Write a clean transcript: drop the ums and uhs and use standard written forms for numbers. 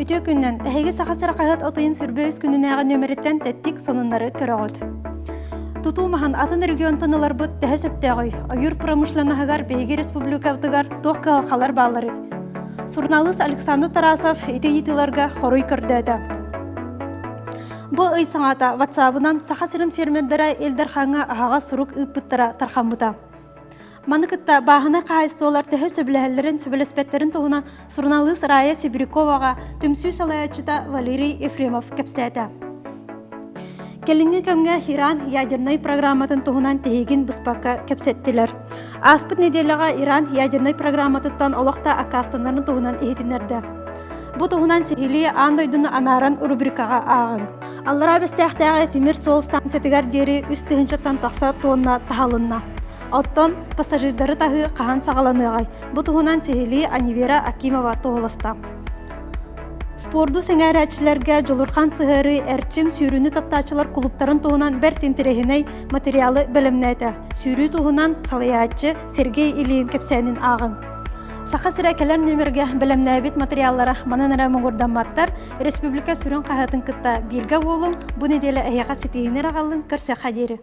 Үтө күннен әйге сақасыра қағыт отайын сүрбөйіз күнінәға нөміреттен тәттік сонынлары көріғыд. Тутумахан атын регион тынылар бұд тәхі сөптәғой, ойыр промышленағығар бейге республикавдығар тоқ қалқалар балары. Сурналыс Александр Тарасов еті-етіларға хоруй көрдеді. Бұл үй саңата ватсабынан сақасырын фермердері елдерхаңа ағаға сұрук ұппыттыра тархамыда. Манықытта бағына қайыстуалар төхі сөбіләлерін сөбілеспеттерін тұғынан Сурналыс Рая Сибиряковаға түмсүй салаячыта Валерий Ефремов кәпсәді. Келінгі көмге Иран ядерный программатын тұғынан тегін бұспаққа кәпсеттілер. Аспыт неделіға Иран ядерный программатыттан олықта акастанларын тұғынан ехетінерді. Бұл тұғынан сегілі андойдыны анарын рубрикаға ағын. Аллара бәстәқтәғі темір сол станциятығар дері үстігіншаттан тақса тонна тағалынна. Оттон пассажирдары тағы қаған сағаланығай. Бұл тұғынан сегілі Анивера Акимова тоғылыста. Спорду сәңәрәтшілерге жолырқан сығыры әрчім сүйріні таптачылар клубтарын туғынан бір тентірегіней материалы білімнәді. Сүйрі туғынан салаятчы Сергей Ильин кепсәнін ағын. Сақа сірі кәлер нөмірге білімнәбет материаллары мананара мұғырданматтар Республика сүрін қағатын күтті белгі болың, бұл неделі әйеға сетейінер ағалың көрсе қадері.